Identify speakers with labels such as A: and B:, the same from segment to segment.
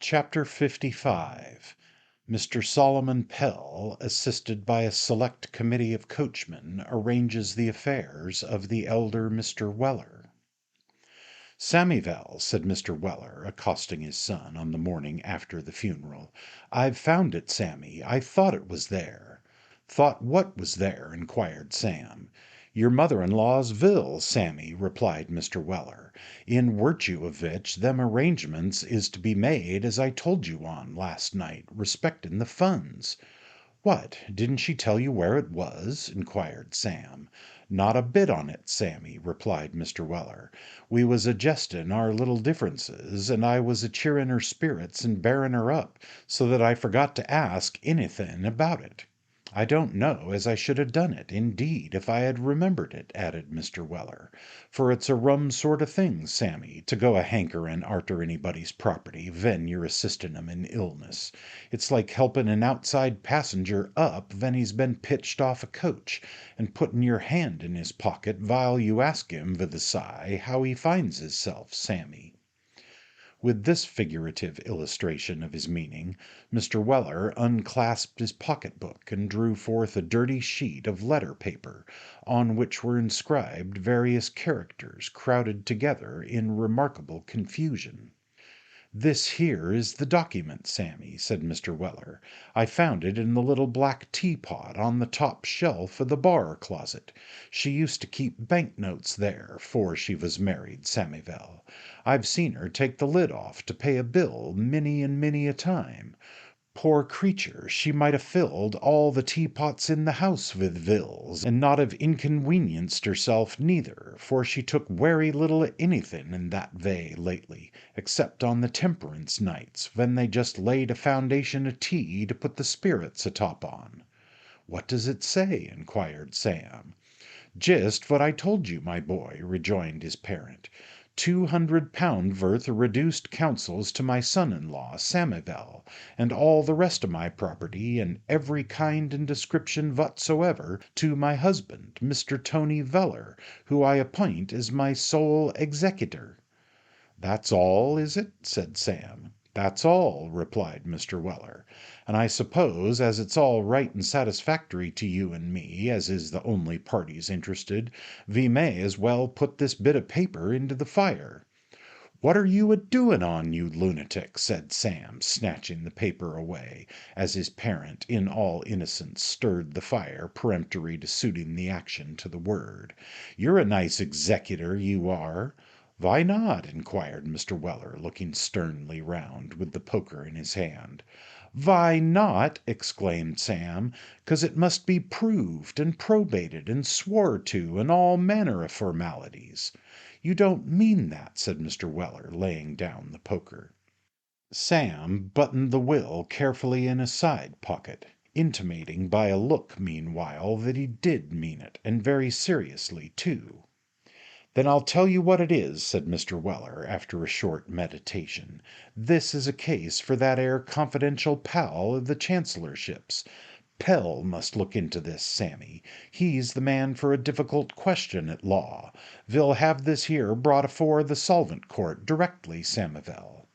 A: Chapter 55. Mr. Solomon Pell, assisted by a select committee of coachmen, arranges the affairs of the elder Mr. Weller. "Sammyville," said Mr. Weller, accosting his son on the morning after the funeral, "I've found it, Sammy. I thought it was there." "Thought what was there?" inquired Sam. "Your mother-in-law's vill, Sammy," replied Mr. Weller, "in wirtue of which them arrangements is to be made as I told you on last night, respectin' the funds." "What, didn't she tell you where it was?" inquired Sam. "Not a bit on it, Sammy," replied Mr. Weller. "We was adjestin' our little differences, and I was a cheerin' her spirits and bearin' her up, so that I forgot to ask anythin' about it. I don't know as I should have done it, indeed, if I had remembered it," added Mr. Weller, "for it's a rum sort of thing, Sammy, to go a hankerin' arter anybody's property ven you're assistin' 'em in illness. It's like helpin' an outside passenger up ven he's been pitched off a coach, and puttin' your hand in his pocket vile you ask him with a sigh how he finds hisself, Sammy." With this figurative illustration of his meaning, Mr. Weller unclasped his pocket-book and drew forth a dirty sheet of letter paper, on which were inscribed various characters crowded together in remarkable confusion. "This here is the document, Sammy," said Mr. Weller. "I found it in the little black teapot on the top shelf of the bar closet. She used to keep bank notes there, 'fore she was married, Sammyville. I've seen her take the lid off to pay a bill many and many a time. Poor creature, she might have filled all the teapots in the house with vills, and not have inconwenienced herself neither, for she took werry little of anything in that vay lately, except on the temperance nights, when they just laid a foundation of tea to put the spirits atop on." "What does it say?" inquired Sam. "Jist what I told you, my boy," rejoined his parent. £200 worth of reduced counsels to my son-in-law, Sammyville, and all the rest of my property, and every kind and description whatsoever, to my husband, Mr. Tony Veller, who I appoint as my sole executor." "That's all, is it?" said Sam. "That's all," replied Mr. Weller, "and I suppose as it's all right and satisfactory to you and me, as is the only parties interested, we may as well put this bit of paper into the fire." "What are you a-doing on, you lunatic?" said Sam, snatching the paper away, as his parent, in all innocence, stirred the fire, peremptory to suiting the action to the word. "You're a nice executor, you are." "Why not?" inquired Mr. Weller, looking sternly round, with the poker in his hand. "Why not?" exclaimed Sam. "'Cause it must be proved and probated and swore to, and all manner of formalities." "You don't mean that," said Mr. Weller, laying down the poker. Sam buttoned the will carefully in his side pocket, intimating by a look meanwhile that he did mean it, and very seriously too. "Then I'll tell you what it is," said Mr. Weller, after a short meditation. "This is a case for that 'ere confidential pal of the Chancellorship's. Pell must look into this, Sammy. He's the man for a difficult question at law. Vill have this here brought afore the Solvent Court directly, Sammyville."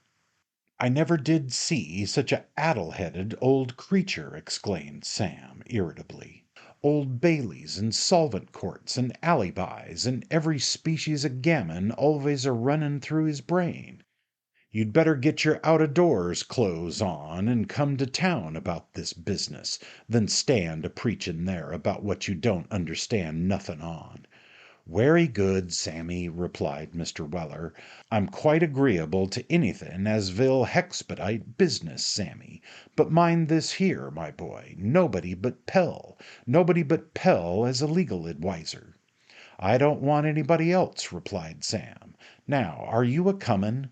A: "I never did see such a addle-headed old creature," exclaimed Sam, irritably. "Old Baileys and solvent courts and alibis and every species of gammon always a running through his brain. You'd better get your out-of-doors clothes on and come to town about this business, than stand a-preaching there about what you don't understand nothing on." "Werry good, Sammy," replied Mr. Weller. "I'm quite agreeable to anything as vill hexpedite business, Sammy. But mind this here, my boy, nobody but Pell as a legal adwiser." "I don't want anybody else," replied Sam. "Now, are you a-comin'?"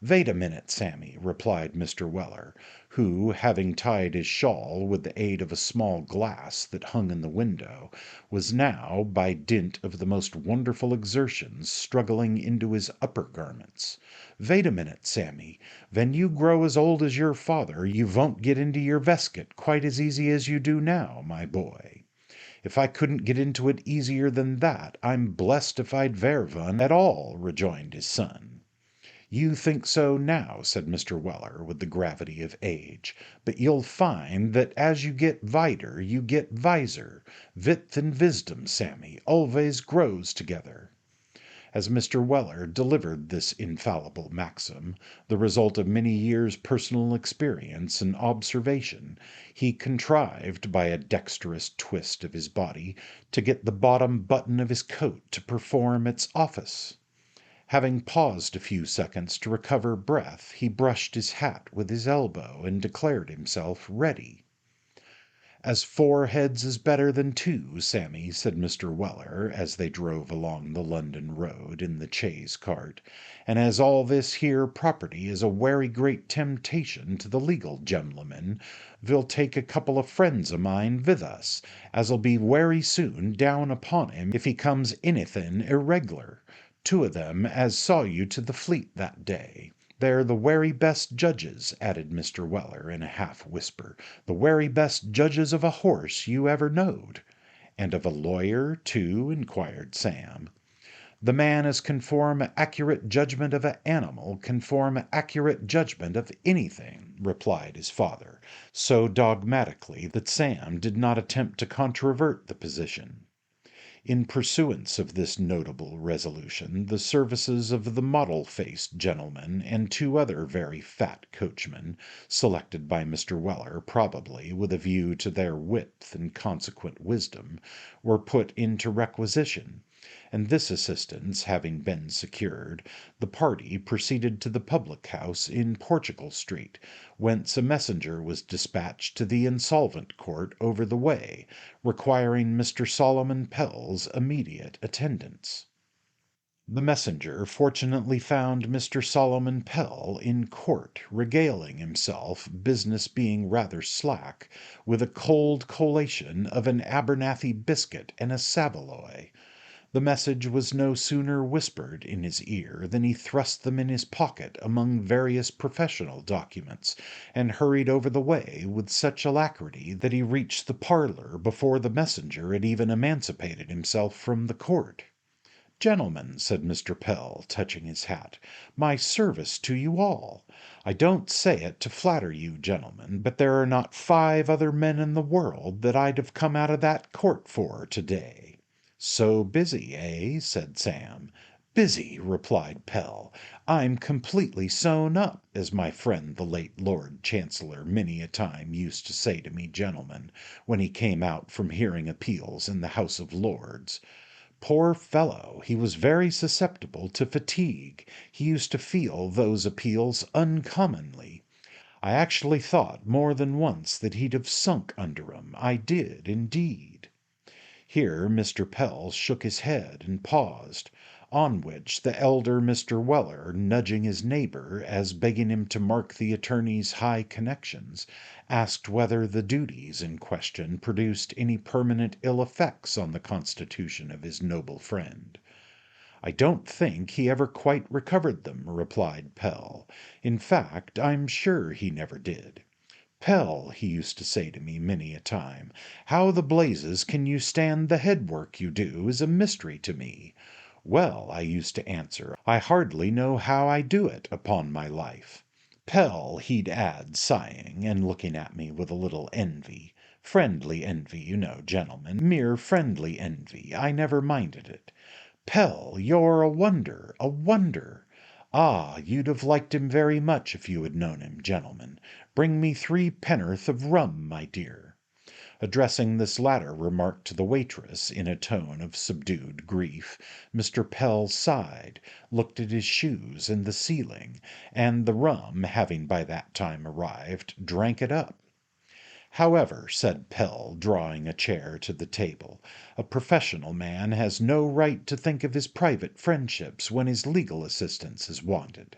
A: "Vait a minute, Sammy," replied Mr. Weller, who, having tied his shawl with the aid of a small glass that hung in the window, was now, by dint of the most wonderful exertions, struggling into his upper garments. "Vait a minute, Sammy. Ven you grow as old as your father, you won't get into your veskit quite as easy as you do now, my boy." "If I couldn't get into it easier than that, I'm blessed if I'd vear one at all," rejoined his son. "You think so now," said Mr. Weller, with the gravity of age, "but you'll find that as you get wider you get wiser. Wit and wisdom, Sammy, always grows together." As Mr. Weller delivered this infallible maxim, the result of many years' personal experience and observation, he contrived, by a dexterous twist of his body, to get the bottom button of his coat to perform its office. Having paused a few seconds to recover breath, he brushed his hat with his elbow and declared himself ready. "As 4 heads is better than 2, Sammy," said Mr. Weller, as they drove along the London road in the chaise cart, "and as all this here property is a werry great temptation to the legal gemloman, ve'll take a couple of friends o' mine with us, as'll be werry soon down upon him if he comes anythin' irreg'lar. 2 of them as saw you to the Fleet that day. They're the werry best judges," added Mr. Weller in a half whisper, "the werry best judges of a horse you ever knowed." "And of a lawyer, too?" inquired Sam. "The man as can form a accurate judgment of a animal can form a accurate judgment of anything," replied his father, so dogmatically that Sam did not attempt to controvert the position. In pursuance of this notable resolution, the services of the mottle-faced gentleman and 2 other very fat coachmen, selected by Mr. Weller probably with a view to their width and consequent wisdom, were put into requisition, and this assistance having been secured, the party proceeded to the public house in Portugal Street, whence a messenger was dispatched to the Insolvent Court over the way, requiring Mr. Solomon Pell's immediate attendance. The messenger fortunately found Mr. Solomon Pell in court, regaling himself, business being rather slack, with a cold collation of an Abernathy biscuit and a saveloy. The message was no sooner whispered in his ear than he thrust them in his pocket among various professional documents, and hurried over the way with such alacrity that he reached the parlour before the messenger had even emancipated himself from the court. "Gentlemen," said Mr. Pell, touching his hat, "my service to you all. I don't say it to flatter you, gentlemen, but there are not 5 other men in the world that I'd have come out of that court for to-day." "So busy, eh?" said Sam. "Busy," replied Pell. "I'm completely sewn up, as my friend the late Lord Chancellor many a time used to say to me, gentlemen, when he came out from hearing appeals in the House of Lords. Poor fellow, he was very susceptible to fatigue. He used to feel those appeals uncommonly. I actually thought more than once that he'd have sunk under 'em. I did, indeed." Here Mr. Pell shook his head and paused, on which the elder Mr. Weller, nudging his neighbour as begging him to mark the attorney's high connections, asked whether the duties in question produced any permanent ill effects on the constitution of his noble friend. "I don't think he ever quite recovered them," replied Pell. "In fact, I'm sure he never did. 'Pell,' he used to say to me many a time, 'how the blazes can you stand the head work you do is a mystery to me.' 'Well,' I used to answer, 'I hardly know how I do it, upon my life.' 'Pell,' he'd add, sighing, and looking at me with a little envy, friendly envy, you know, gentlemen, mere friendly envy, I never minded it, 'Pell, you're a wonder, a wonder!' Ah, you'd have liked him very much if you had known him, gentlemen. Bring me 3 pen'orth of rum, my dear." Addressing this latter remark to the waitress in a tone of subdued grief, Mr. Pell sighed, looked at his shoes and the ceiling, and the rum having by that time arrived, drank it up. "However," said Pell, drawing a chair to the table, "a professional man has no right to think of his private friendships when his legal assistance is wanted.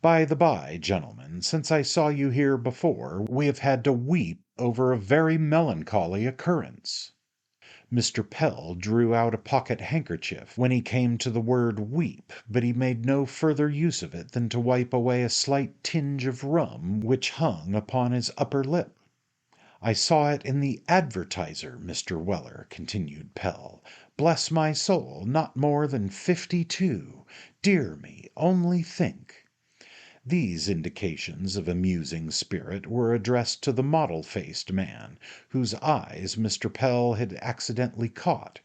A: By the by, gentlemen, since I saw you here before, we have had to weep over a very melancholy occurrence." Mr. Pell drew out a pocket handkerchief when he came to the word weep, but he made no further use of it than to wipe away a slight tinge of rum which hung upon his upper lip. "I saw it in the Advertiser, Mr. Weller," continued Pell. "Bless my soul, not more than 52. Dear me, only think!" These indications of amusing spirit were addressed to the mottle-faced man, whose eyes Mr. Pell had accidentally caught,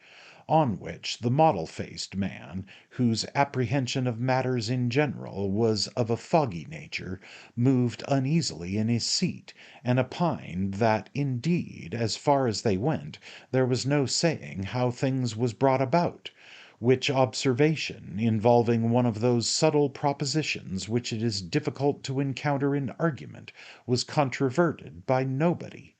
A: on which the mottle-faced man, whose apprehension of matters in general was of a foggy nature, moved uneasily in his seat, and opined that, indeed, as far as they went, there was no saying how things was brought about, which observation, involving one of those subtle propositions which it is difficult to encounter in argument, was controverted by nobody.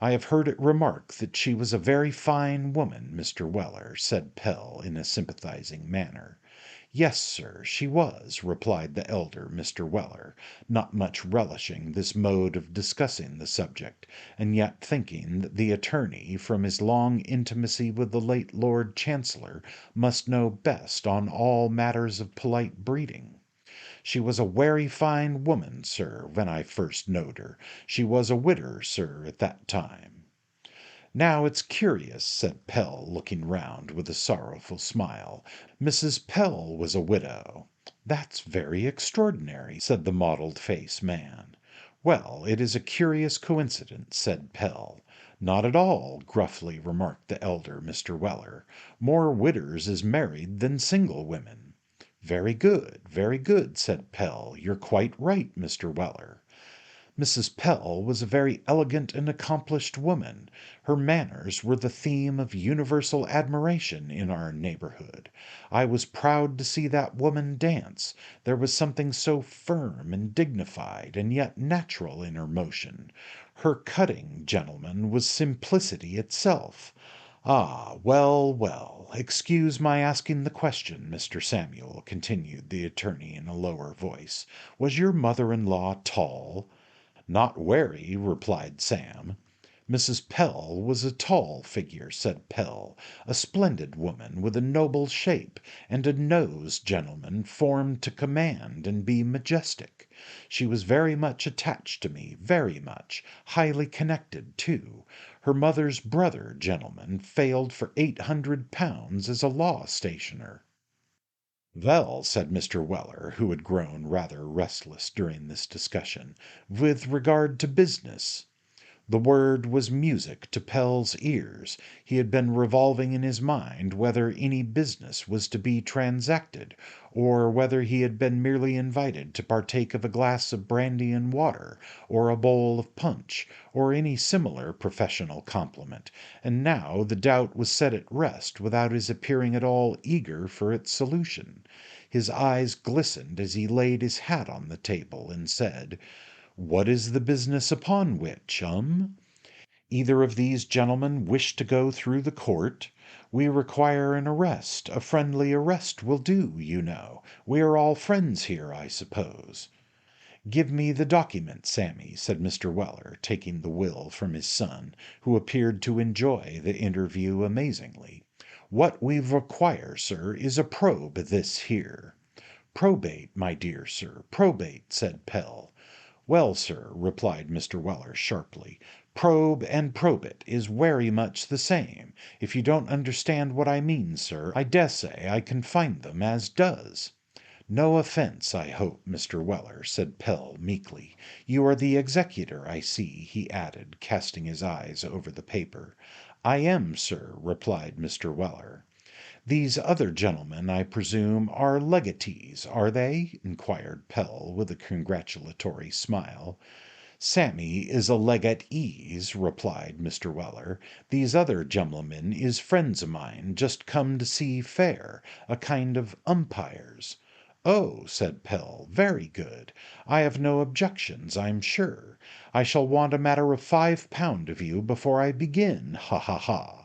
A: "I have heard it remarked that she was a very fine woman, Mr. Weller," said Pell in a sympathizing manner. "Yes, sir, she was," replied the elder Mr. Weller, not much relishing this mode of discussing the subject, and yet thinking that the attorney, from his long intimacy with the late Lord Chancellor, must know best on all matters of polite breeding. "She was a werry fine woman, sir, when I first knowed her. She was a widder, sir, at that time." "Now it's curious," said Pell, looking round with a sorrowful smile. "Mrs. Pell was a widow." "That's very extraordinary," said the mottled-faced man. "Well, it is a curious coincidence," said Pell. "Not at all," gruffly remarked the elder Mr. Weller. "More widders is married than single women." Very good," said Pell. "You're quite right, Mr. Weller." Mrs. Pell was a very elegant and accomplished woman. Her manners were the theme of universal admiration in our neighbourhood. I was proud to see that woman dance. There was something so firm and dignified and yet natural in her motion. Her cutting, gentlemen, was simplicity itself. "Ah, well, well, excuse my asking the question, Mr. Samuel," continued the attorney in a lower voice. "Was your mother-in-law tall?" "Not werry," replied Sam. "Mrs. Pell was a tall figure," said Pell, "a splendid woman, with a noble shape, and a nose, gentlemen, formed to command and be majestic. She was very much attached to me, very much, highly connected too. Her mother's brother, gentlemen, failed for £800 as a law stationer." "Vell," said Mr. Weller, who had grown rather restless during this discussion, "with regard to business." The word was music to Pell's ears. He had been revolving in his mind whether any business was to be transacted, or whether he had been merely invited to partake of a glass of brandy and water, or a bowl of punch, or any similar professional compliment, and now the doubt was set at rest without his appearing at all eager for its solution. His eyes glistened as he laid his hat on the table and said, "What is the business upon which, Either of these gentlemen wish to go through the court? We require an arrest. A friendly arrest will do, you know. We are all friends here, I suppose." "Give me the document, Sammy," said Mr. Weller, taking the will from his son, who appeared to enjoy the interview amazingly. "What we require, sir, is a probe this here." "Probate, my dear sir, probate," said Pell. "Well, sir," replied Mr. Weller sharply, "probe and probate is werry much the same. If you don't understand what I mean, sir, I dessay I can find them as does." "No offence, I hope, Mr. Weller," said Pell meekly. "You are the executor, I see," he added, casting his eyes over the paper. "I am, sir," replied Mr. Weller. "These other gentlemen, I presume, are legatees, are they?" inquired Pell, with a congratulatory smile. "Sammy is a legatees," replied Mr. Weller. "These other gentlemen is friends o' mine, just come to see fair, a kind of umpires." "Oh," said Pell, "very good. I have no objections, I'm sure. I shall want a matter of £5 of you before I begin, ha ha ha."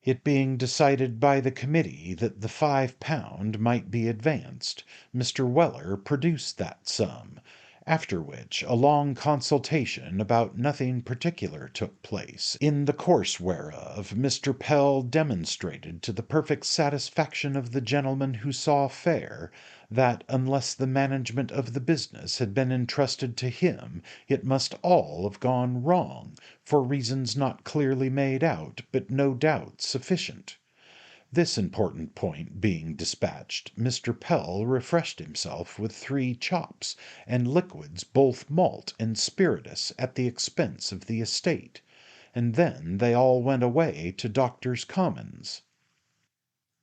A: It being decided by the committee that the £5 might be advanced, Mr. Weller produced that sum, after which a long consultation about nothing particular took place, in the course whereof Mr. Pell demonstrated to the perfect satisfaction of the gentleman who saw fair, that unless the management of the business had been entrusted to him, it must all have gone wrong, for reasons not clearly made out, but no doubt sufficient. This important point being dispatched, Mr. Pell refreshed himself with 3 chops, and liquids both malt and spirituous at the expense of the estate, and then they all went away to Doctors' Commons.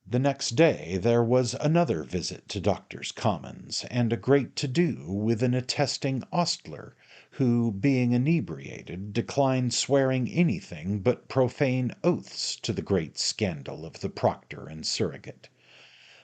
A: The next day there was another visit to Doctors' Commons, and a great to-do with an attesting ostler, who, being inebriated, declined swearing anything but profane oaths, to the great scandal of the proctor and surrogate.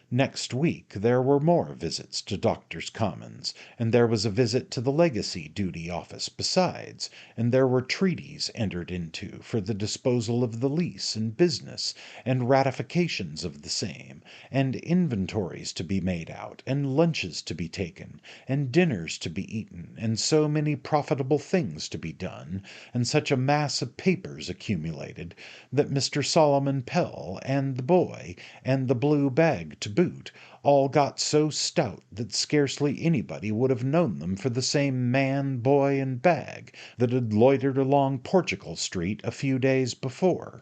A: Next week there were more visits to Doctors' Commons, and there was a visit to the Legacy Duty Office besides, and there were treaties entered into for the disposal of the lease and business, and ratifications of the same, and inventories to be made out, and lunches to be taken, and dinners to be eaten, and so many profitable things to be done, and such a mass of papers accumulated, that Mr. Solomon Pell, and the boy, and the blue bag to boot, all got so stout that scarcely anybody would have known them for the same man, boy, and bag that had loitered along Portugal Street a few days before.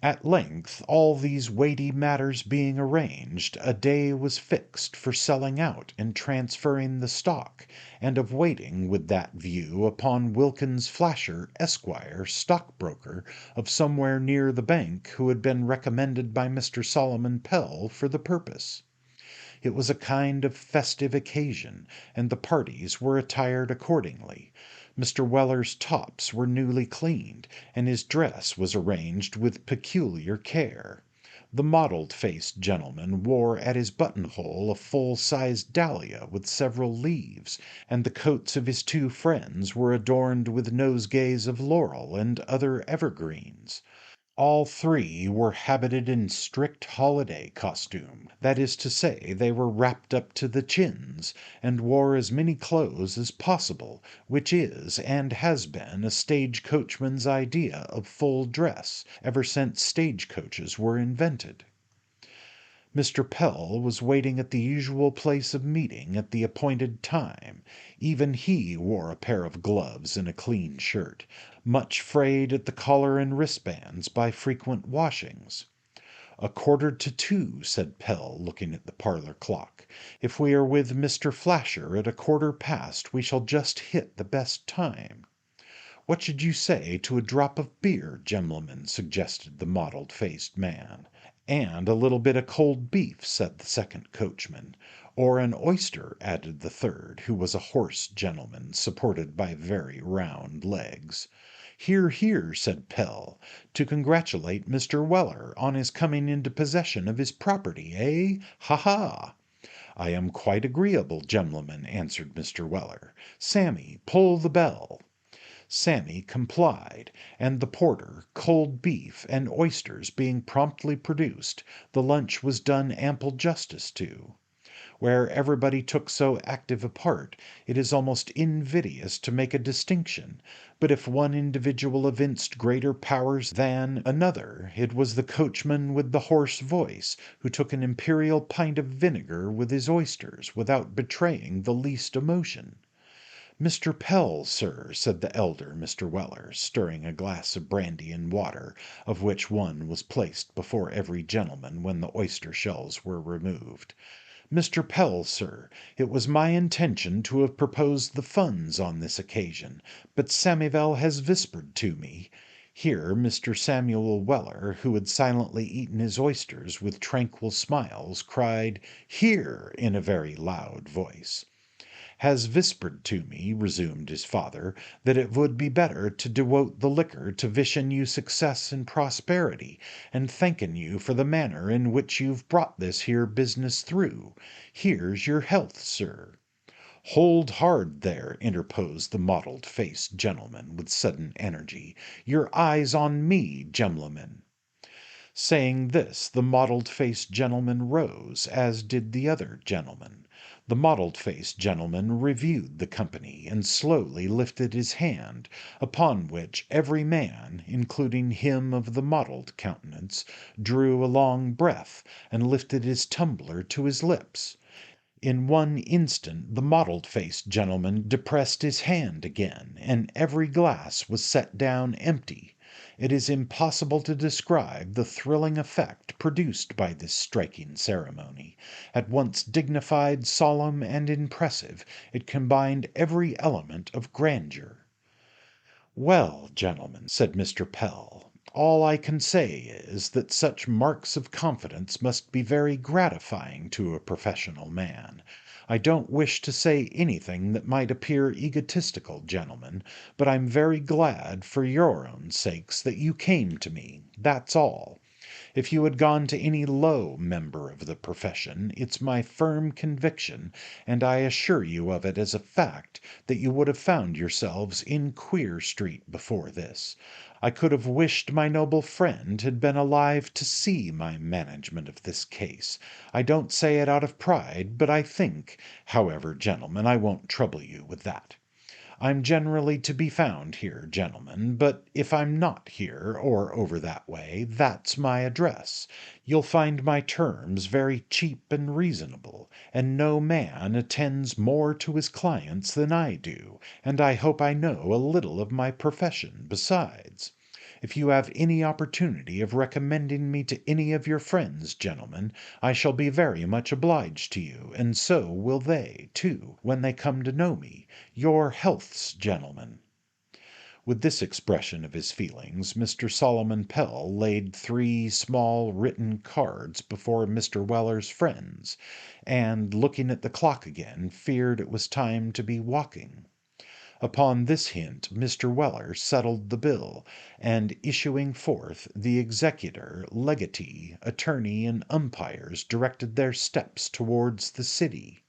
A: At length, all these weighty matters being arranged, a day was fixed for selling out and transferring the stock, and of waiting with that view upon Wilkins Flasher, Esquire, stockbroker, of somewhere near the bank, who had been recommended by Mr. Solomon Pell for the purpose. It was a kind of festive occasion, and the parties were attired accordingly. Mr. Weller's tops were newly cleaned, and his dress was arranged with peculiar care. The mottled-faced gentleman wore at his buttonhole a full-sized dahlia with several leaves, and the coats of his 2 friends were adorned with nosegays of laurel and other evergreens. All 3 were habited in strict holiday costume, that is to say, they were wrapped up to the chins, and wore as many clothes as possible, which is and has been a stage coachman's idea of full dress ever since stage coaches were invented. Mr. Pell was waiting at the usual place of meeting at the appointed time. Even he wore a pair of gloves and a clean shirt, much frayed at the collar and wristbands by frequent washings. 1:45, said Pell, looking at the parlour clock. If we are with Mr. Flasher at 1:15, we shall just hit the best time. What should you say to a drop of beer, gentlemen? Suggested the mottled-faced man. And a little bit of cold beef, said the second coachman. Or an oyster, added the third, who was a hoarse gentleman, supported by very round legs. Hear, hear, said Pell. To congratulate Mr. Weller on his coming into possession of his property, eh? Ha, ha! I am quite agreeable, gentlemen, answered Mr. Weller. Sammy, pull the bell. Sammy complied, and the porter, cold beef, and oysters being promptly produced, the lunch was done ample justice to. Where everybody took so active a part, it is almost invidious to make a distinction, but if one individual evinced greater powers than another, it was the coachman with the hoarse voice, who took an imperial pint of vinegar with his oysters, without betraying the least emotion. Mr. Pell, sir, said the elder Mr. Weller, stirring a glass of brandy and water, of which one was placed before every gentleman when the oyster shells were removed. Mr. Pell, sir, it was my intention to have proposed the funds on this occasion, but Samivel has whispered to me. Here Mr. Samuel Weller, who had silently eaten his oysters with tranquil smiles, cried, "Here!" in a very loud voice. Has whispered to me, resumed his father, that it would be better to dewote the liquor to wishing you success and prosperity, and thanking you for the manner in which you've brought this here business through. Here's your health, sir. Hold hard there, interposed the mottled-faced gentleman with sudden energy. Your eyes on me, gentlemen. Saying this, the mottled-faced gentleman rose, as did the other gentleman. The mottled-faced gentleman reviewed the company, and slowly lifted his hand, upon which every man, including him of the mottled countenance, drew a long breath, and lifted his tumbler to his lips. In one instant the mottled-faced gentleman depressed his hand again, and every glass was set down empty. It is impossible to describe the thrilling effect produced by this striking ceremony. At once dignified, solemn, and impressive, it combined every element of grandeur. "Well, gentlemen," said Mr. Pell, "all I can say is, that such marks of confidence must be very gratifying to a professional man. I don't wish to say anything that might appear egotistical, gentlemen, but I'm very glad, for your own sakes, that you came to me, that's all. If you had gone to any low member of the profession, it's my firm conviction, and I assure you of it as a fact, that you would have found yourselves in Queer Street before this. I could have wished my noble friend had been alive to see my management of this case. I don't say it out of pride, but I think, however, gentlemen, I won't trouble you with that. I'm generally to be found here, gentlemen, but if I'm not here, or over that way, that's my address. You'll find my terms very cheap and reasonable, and no man attends more to his clients than I do, and I hope I know a little of my profession besides. If you have any opportunity of recommending me to any of your friends, gentlemen, I shall be very much obliged to you, and so will they, too, when they come to know me. Your healths, gentlemen." With this expression of his feelings, Mr. Solomon Pell laid 3 small written cards before Mr. Weller's friends, and, looking at the clock again, feared it was time to be walking. Upon this hint Mr. Weller settled the bill, and issuing forth, the executor, legatee, attorney, and umpires directed their steps towards the city.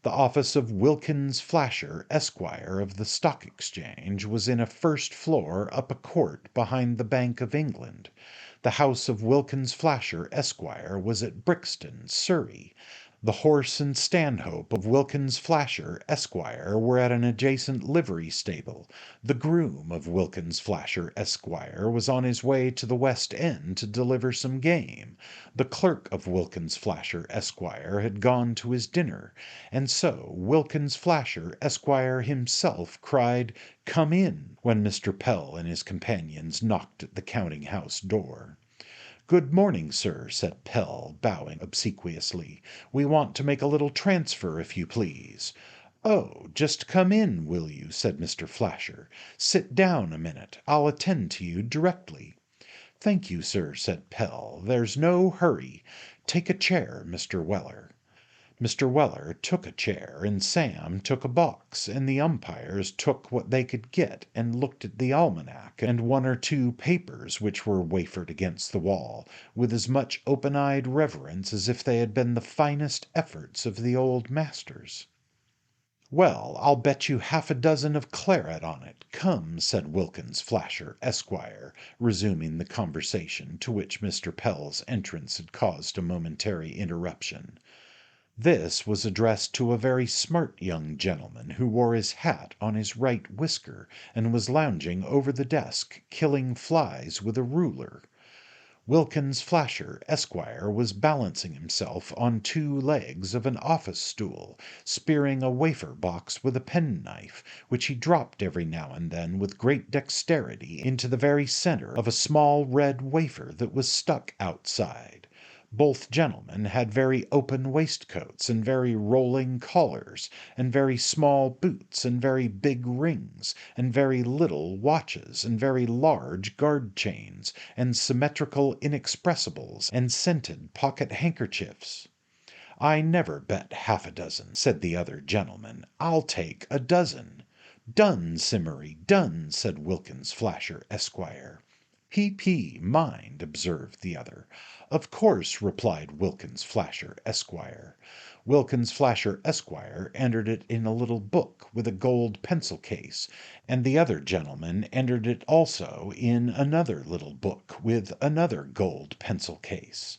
A: The office of Wilkins Flasher, Esquire, of the Stock Exchange, was in a first floor up a court behind the Bank of England. The house of Wilkins Flasher, Esquire, was at Brixton, Surrey. The horse and stanhope of Wilkins Flasher, Esquire, were at an adjacent livery stable. The groom of Wilkins Flasher, Esquire, was on his way to the West End to deliver some game. The clerk of Wilkins Flasher, Esquire, had gone to his dinner, and so Wilkins Flasher, Esquire, himself cried, "Come in," when Mr. Pell and his companions knocked at the counting house door. "Good morning, sir," said Pell, bowing obsequiously. "We want to make a little transfer, if you please." "Oh, just come in, will you?" said Mr. Flasher. "Sit down a minute. I'll attend to you directly." "Thank you, sir," said Pell. "There's no hurry. Take a chair, Mr. Weller." Mr. Weller took a chair, and Sam took a box, and the umpires took what they could get, and looked at the almanac and 1 or 2 papers which were wafered against the wall, with as much open-eyed reverence as if they had been the finest efforts of the old masters. "Well, I'll bet you half a dozen of claret on it. Come," said Wilkins Flasher, Esquire, resuming the conversation, to which Mr. Pell's entrance had caused a momentary interruption. This was addressed to a very smart young gentleman who wore his hat on his right whisker, and was lounging over the desk, killing flies with a ruler. Wilkins Flasher, Esquire, was balancing himself on 2 legs of an office stool, spearing a wafer box with a penknife, which he dropped every now and then with great dexterity into the very centre of a small red wafer that was stuck outside. Both gentlemen had very open waistcoats, and very rolling collars, and very small boots, and very big rings, and very little watches, and very large guard chains, and symmetrical inexpressibles, and scented pocket handkerchiefs. "I never bet half a dozen," said the other gentleman. "I'll take a dozen." "Done, Simmery, done," said Wilkins Flasher, Esquire. "P.P. mind," observed the other. "Of course," replied Wilkins Flasher, Esquire. Wilkins Flasher, Esquire, entered it in a little book with a gold pencil case, and the other gentleman entered it also in another little book with another gold pencil case.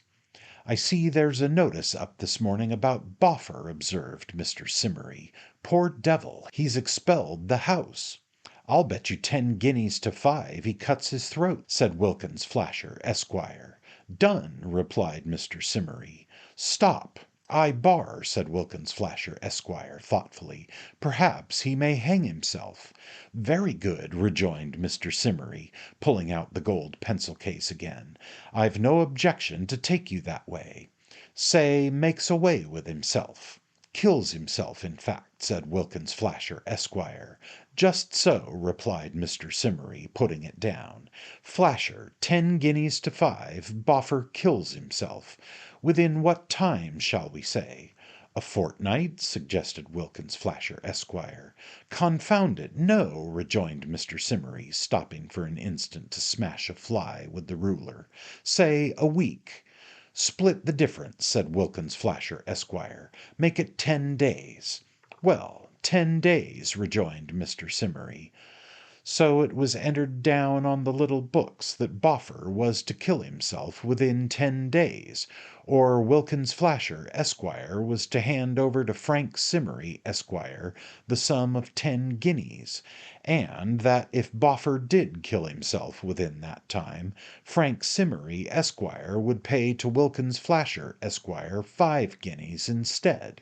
A: "I see there's a notice up this morning about Boffer," observed Mr. Simmery. "Poor devil, he's expelled the house." "I'll bet you 10 guineas to 5 he cuts his throat," said Wilkins Flasher, Esquire. "Done," replied Mr. Simmery. "Stop! "I bar," said Wilkins Flasher, Esquire, thoughtfully. "Perhaps he may hang himself." "Very good," rejoined Mr. Simmery, pulling out the gold pencil case again. "I've no objection to take you that way. Say makes away with himself." "Kills himself, in fact," said Wilkins Flasher, Esquire. "Just so," replied Mr. Simmery, putting it down. "Flasher, 10 guineas to 5, Boffer kills himself. Within what time, shall we say?" "A fortnight?" suggested Wilkins Flasher, Esquire. "Confound it, no!" rejoined Mr. Simmery, stopping for an instant to smash a fly with the ruler. "Say a week." "Split the difference," said Wilkins Flasher, Esquire. "Make it 10 days." "Well, 10 days," rejoined Mr. Simmery. So it was entered down on the little books that Boffer was to kill himself within 10 days, or Wilkins Flasher, Esquire, was to hand over to Frank Simmery, Esquire, the sum of 10 guineas, and that if Boffer did kill himself within that time, Frank Simmery, Esquire, would pay to Wilkins Flasher, Esquire, 5 guineas instead.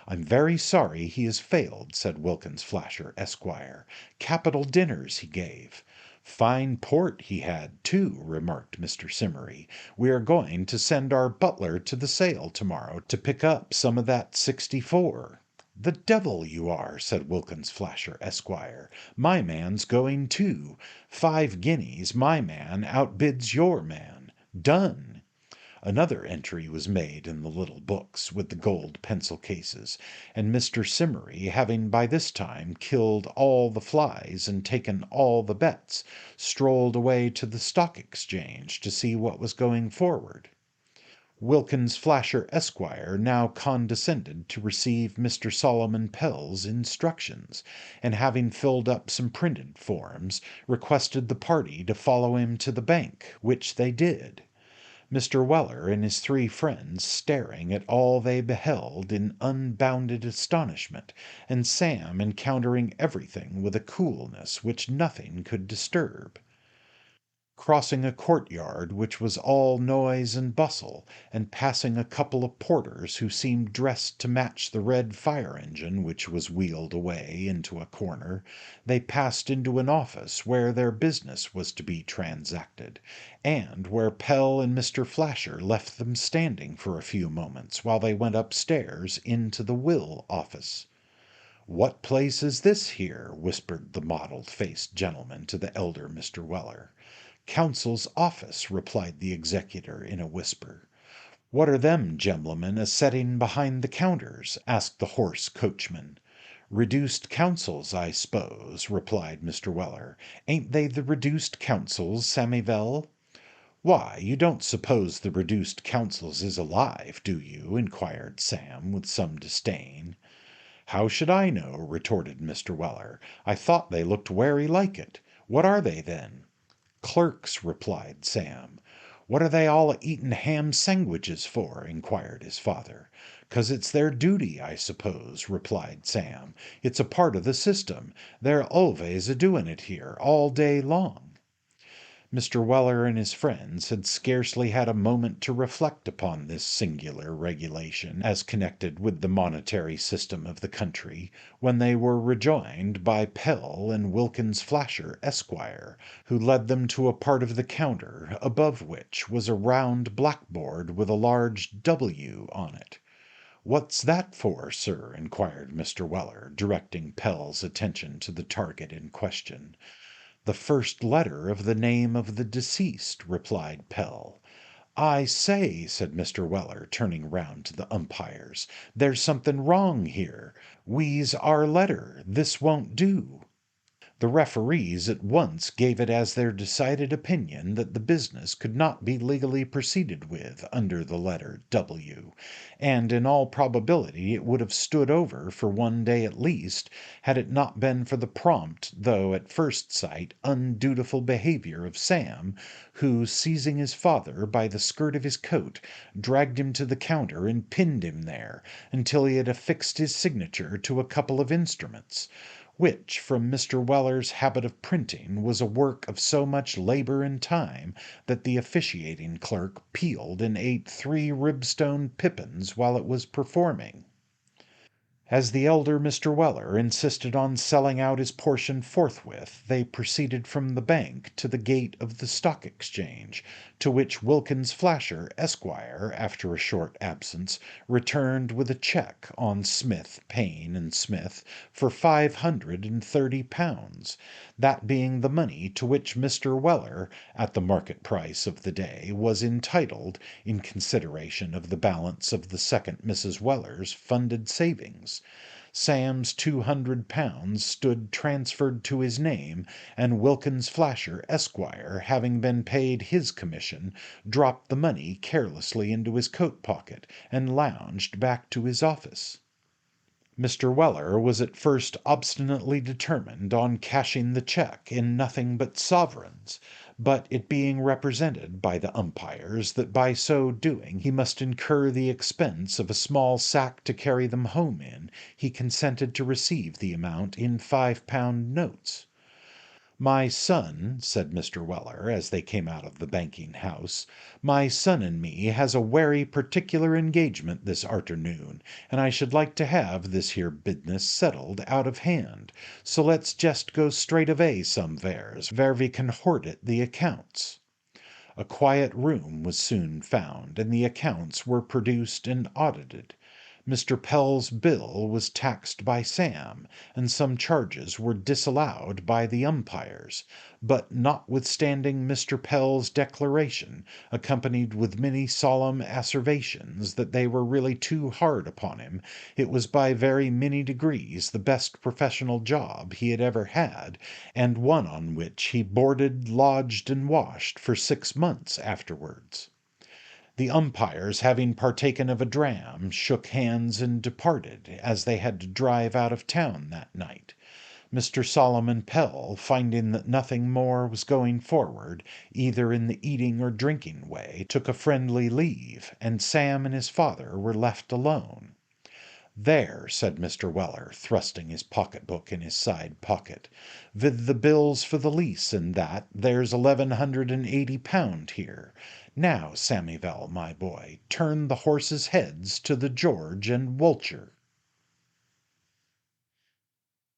A: "I'm very sorry he has failed," said Wilkins Flasher, Esquire. "Capital dinners he gave." "Fine port he had, too," remarked Mr. Simmery. "We are going to send our butler to the sale to morrow to pick up some of that 64." "The devil you are!" said Wilkins Flasher, Esquire. "My man's going too. 5 guineas, my man outbids your man. Done." Another entry was made in the little books with the gold pencil cases, and Mr. Simmery, having by this time killed all the flies and taken all the bets, strolled away to the Stock Exchange to see what was going forward. Wilkins Flasher, Esquire, now condescended to receive Mr. Solomon Pell's instructions, and having filled up some printed forms, requested the party to follow him to the bank, which they did. Mr. Weller and his 3 friends staring at all they beheld in unbounded astonishment, and Sam encountering everything with a coolness which nothing could disturb. Crossing a courtyard which was all noise and bustle, and passing a couple of porters who seemed dressed to match the red fire engine which was wheeled away into a corner, they passed into an office where their business was to be transacted, and where Pell and Mr. Flasher left them standing for a few moments while they went upstairs into the will office. "What place is this here?" whispered the mottled-faced gentleman to the elder Mr. Weller. "Counsel's office," replied the executor in a whisper. "What are them gem'lemen a setting behind the counters?" asked the hoarse coachman. "Reduced counsels, I s'pose," replied Mr. Weller. "Ain't they the reduced counsels, Sammyvell?" "Why, you don't suppose the reduced counsels is alive, do you?" inquired Sam, with some disdain. "How should I know?" retorted Mr. Weller. "I thought they looked werry like it. What are they, then?" "Clerks," replied Sam. "What are they all a eatin' ham sangwiches for?" inquired his father. "'Cause it's their duty, I suppose," replied Sam. "It's a part of the system. They're alvays a doin' it here, all day long." Mr. Weller and his friends had scarcely had a moment to reflect upon this singular regulation as connected with the monetary system of the country, when they were rejoined by Pell and Wilkins Flasher, Esquire, who led them to a part of the counter above which was a round blackboard with a large W on it. "What's that for, sir?" inquired Mr. Weller, directing Pell's attention to the target in question. "The first letter of the name of the deceased," replied Pell. "I say," said Mr. Weller, turning round to the umpires, "there's something wrong here. We's our letter. This won't do." The referees at once gave it as their decided opinion that the business could not be legally proceeded with under the letter W, and in all probability it would have stood over for 1 day at least, had it not been for the prompt, though at first sight undutiful behaviour of Sam, who, seizing his father by the skirt of his coat, dragged him to the counter and pinned him there until he had affixed his signature to a couple of instruments, which, from Mr. Weller's habit of printing, was a work of so much labour and time that the officiating clerk peeled and ate 3 ribstone pippins while it was performing. As the elder Mr. Weller insisted on selling out his portion forthwith, they proceeded from the bank to the gate of the Stock Exchange, to which Wilkins Flasher, Esquire, after a short absence, returned with a cheque on Smith, Payne, and Smith for £530, that being the money to which Mr. Weller, at the market price of the day, was entitled, in consideration of the balance of the second Mrs. Weller's funded savings. Sam's £200 stood transferred to his name, and Wilkins Flasher, Esquire, having been paid his commission, dropped the money carelessly into his coat pocket, and lounged back to his office. Mr. Weller was at first obstinately determined on cashing the cheque in nothing but sovereigns, but it being represented by the umpires that by so doing he must incur the expense of a small sack to carry them home in, he consented to receive the amount in £5 notes. "My son," said Mr. Weller, as they came out of the banking house, "my son and me has a werry particular engagement this arternoon, and I should like to have this here business settled out of hand, so let's jest go straight avay somewheres, where we can hoard it the accounts." A quiet room was soon found, and the accounts were produced and audited. Mr. Pell's bill was taxed by Sam, and some charges were disallowed by the umpires, but notwithstanding Mr. Pell's declaration, accompanied with many solemn asseverations that they were really too hard upon him, it was by very many degrees the best professional job he had ever had, and one on which he boarded, lodged, and washed for 6 months afterwards. The umpires, having partaken of a dram, shook hands and departed, as they had to drive out of town that night. Mr. Solomon Pell, finding that nothing more was going forward, either in the eating or drinking way, took a friendly leave, and Sam and his father were left alone. "There," said Mr. Weller, thrusting his pocket-book in his side pocket, "with the bills for the lease and that, there's £1180 here. Now, Sammyvell, my boy, turn the horses' heads to the George and Vulture."